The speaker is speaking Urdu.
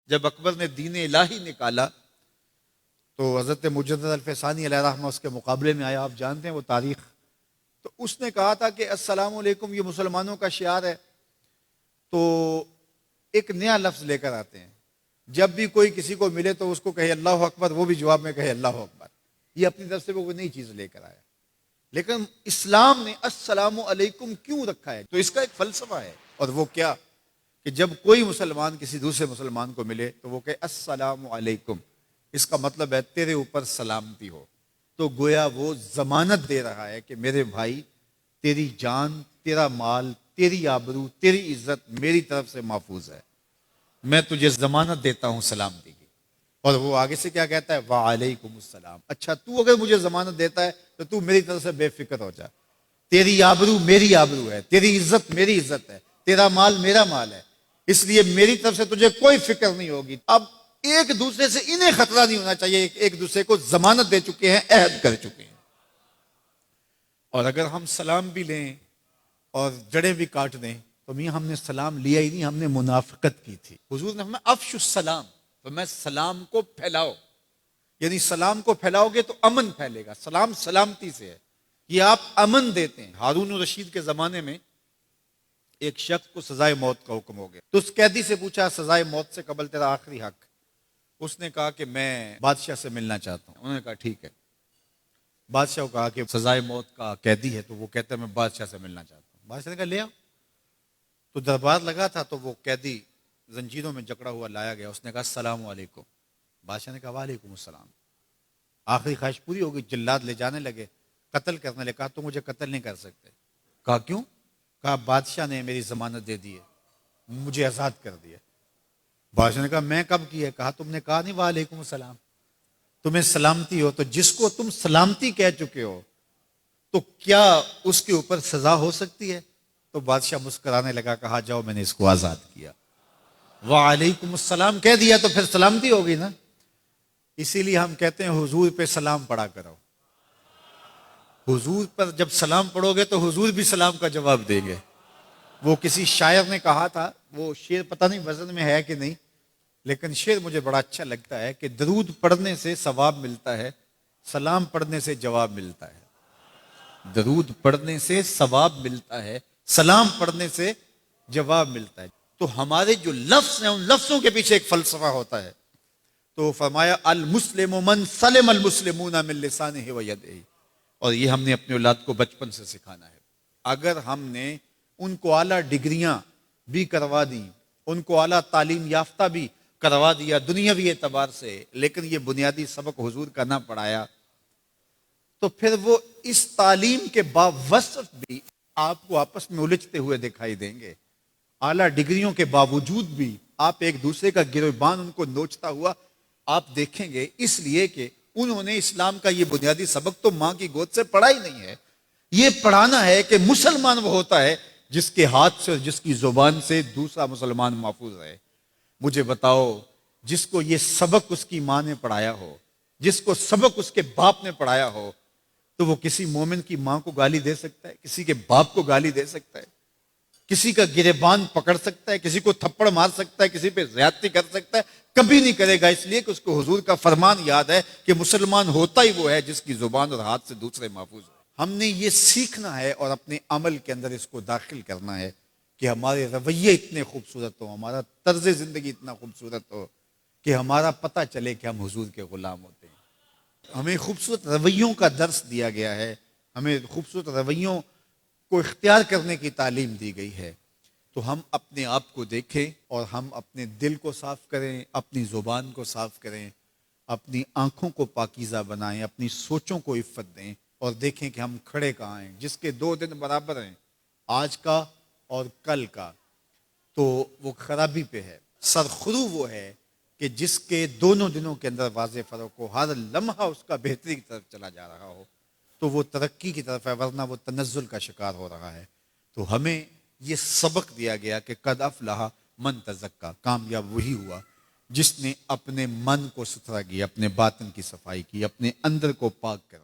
جب اکبر نے دین الہی نکالا تو حضرت مجدد الفسانی علیہ رحمہ اس کے مقابلے میں آیا. آپ جانتے ہیں وہ تاریخ. تو اس نے کہا تھا کہ السلام علیکم یہ مسلمانوں کا شعار ہے. تو ایک نیا لفظ لے کر آتے ہیں. جب بھی کوئی کسی کو ملے تو اس کو کہے اللہ اکبر, وہ بھی جواب میں کہے اللہ اکبر. یہ اپنی طرف سے وہ نئی چیز لے کر آیا. لیکن اسلام نے السلام علیکم کیوں رکھا ہے؟ تو اس کا ایک فلسفہ ہے, اور وہ کیا کہ جب کوئی مسلمان کسی دوسرے مسلمان کو ملے تو وہ کہے السلام علیکم. اس کا مطلب ہے تیرے اوپر سلامتی ہو. تو گویا وہ ضمانت دے رہا ہے کہ میرے بھائی, تیری جان, تیرا مال, تیری آبرو, تیری عزت میری طرف سے محفوظ ہے. میں تجھے ضمانت دیتا ہوں سلامتی کی. اور وہ آگے سے کیا کہتا ہے؟ وعلیکم السلام. اچھا تو اگر مجھے ضمانت دیتا ہے تو تو میری طرف سے بے فکر ہو جا. تیری آبرو میری آبرو ہے, تیری عزت میری عزت ہے, تیرا مال میرا مال ہے, اس لیے میری طرف سے تجھے کوئی فکر نہیں ہوگی. اب ایک دوسرے سے انہیں خطرہ نہیں ہونا چاہیے, ایک دوسرے کو ضمانت دے چکے ہیں, عہد کر چکے ہیں. اور اگر ہم سلام بھی لیں اور جڑیں بھی کاٹ دیں تو میاں ہم نے سلام لیا ہی نہیں, ہم نے منافقت کی تھی. حضور نے فرمایا افشوا السلام, تو میں سلام کو پھیلاؤ. یعنی سلام کو پھیلاؤ گے تو امن پھیلے گا. سلام سلامتی سے ہے, یہ آپ امن دیتے ہیں. ہارون الرشید کے زمانے میں ایک شخص کو سزائے موت کا حکم ہو گیا. تو اس قیدی سے پوچھا سزائے موت سے قبل تیرا آخری حق. اس نے کہا کہ میں بادشاہ سے ملنا چاہتا ہوں. انہوں نے کہا ٹھیک ہے. بادشاہ کو کہا کہ سزائے موت کا قیدی ہے, تو وہ کہتا ہے میں بادشاہ سے ملنا چاہتا ہوں. بادشاہ نے کہا لے آؤ. تو دربار لگا تھا, تو وہ قیدی زنجیروں میں جکڑا ہوا لایا گیا. اس نے کہا السلام علیکم. بادشاہ نے کہا وعلیکم السلام. آخری خواہش پوری ہو گئی. جلاد لے جانے لگے, قتل کرنے لگے. کہا تو مجھے قتل نہیں کر سکتے. کہا کیوں؟ کہا بادشاہ نے میری ضمانت دے دی ہے, مجھے آزاد کر دیا. بادشاہ نے کہا میں کب کیا؟ کہا تم نے کہا نہیں وعلیکم السلام, تمہیں سلامتی ہو. تو جس کو تم سلامتی کہہ چکے ہو تو کیا اس کے اوپر سزا ہو سکتی ہے؟ تو بادشاہ مسکرانے لگا, کہا جاؤ میں نے اس کو آزاد کیا. وعلیکم السلام کہہ دیا تو پھر سلامتی ہوگی نا. اسی لیے ہم کہتے ہیں حضور پہ سلام پڑھا کرو. حضور پر جب سلام پڑھو گے تو حضور بھی سلام کا جواب دیں گے. وہ کسی شاعر نے کہا تھا, وہ شعر پتہ نہیں وزن میں ہے کہ نہیں, لیکن شعر مجھے بڑا اچھا لگتا ہے کہ درود پڑھنے سے ثواب ملتا ہے, سلام پڑھنے سے جواب ملتا ہے. درود پڑھنے سے ثواب ملتا ہے, سلام پڑھنے سے جواب ملتا ہے. تو ہمارے جو لفظ ہیں ان لفظوں کے پیچھے ایک فلسفہ ہوتا ہے. تو فرمایا المسلم من سلم المسلمون من لسانہ و یدہ. اور یہ ہم نے اپنے اولاد کو بچپن سے سکھانا ہے. اگر ہم نے ان کو اعلیٰ ڈگریاں بھی کروا دیں, ان کو اعلیٰ تعلیم یافتہ بھی کروا دیا دنیاوی اعتبار سے, لیکن یہ بنیادی سبق حضور کا نہ پڑھایا, تو پھر وہ اس تعلیم کے باوصف بھی آپ کو آپس میں الجھتے ہوئے دکھائی دیں گے. اعلیٰ ڈگریوں کے باوجود بھی آپ ایک دوسرے کا گریبان ان کو نوچتا ہوا آپ دیکھیں گے, اس لیے کہ انہوں نے اسلام کا یہ بنیادی سبق تو ماں کی گود سے پڑھا ہی نہیں ہے. یہ پڑھانا ہے کہ مسلمان وہ ہوتا ہے جس کے ہاتھ سے اور جس کی زبان سے دوسرا مسلمان محفوظ رہے. مجھے بتاؤ, جس کو یہ سبق اس کی ماں نے پڑھایا ہو, جس کو سبق اس کے باپ نے پڑھایا ہو, تو وہ کسی مومن کی ماں کو گالی دے سکتا ہے, کسی کے باپ کو گالی دے سکتا ہے, کسی کا گریبان پکڑ سکتا ہے, کسی کو تھپڑ مار سکتا ہے, کسی پہ زیادتی کر سکتا ہے؟ کبھی نہیں کرے گا, اس لیے کہ اس کو حضور کا فرمان یاد ہے کہ مسلمان ہوتا ہی وہ ہے جس کی زبان اور ہاتھ سے دوسرے محفوظ ہو. ہم نے یہ سیکھنا ہے اور اپنے عمل کے اندر اس کو داخل کرنا ہے کہ ہمارے رویے اتنے خوبصورت ہو, ہمارا طرز زندگی اتنا خوبصورت ہو کہ ہمارا پتہ چلے کہ ہم حضور کے غلام ہوتے ہیں. ہمیں خوبصورت رویوں کا درس دیا گیا ہے, ہمیں خوبصورت رویوں کو اختیار کرنے کی تعلیم دی گئی ہے. تو ہم اپنے آپ کو دیکھیں اور ہم اپنے دل کو صاف کریں, اپنی زبان کو صاف کریں, اپنی آنکھوں کو پاکیزہ بنائیں, اپنی سوچوں کو عفت دیں, اور دیکھیں کہ ہم کھڑے کہاں ہیں. جس کے 2 دن برابر ہیں, آج کا اور کل کا, تو وہ خرابی پہ ہے. سرخرو وہ ہے کہ جس کے دونوں دنوں کے اندر واضح فرق ہو, ہر لمحہ اس کا بہتری کی طرف چلا جا رہا ہو, تو وہ ترقی کی طرف ہے, ورنہ وہ تنزل کا شکار ہو رہا ہے. تو ہمیں یہ سبق دیا گیا کہ قد افلح من تزکا, کامیاب وہی ہوا جس نے اپنے من کو ستھرا کیا, اپنے باطن کی صفائی کی, اپنے اندر کو پاک کر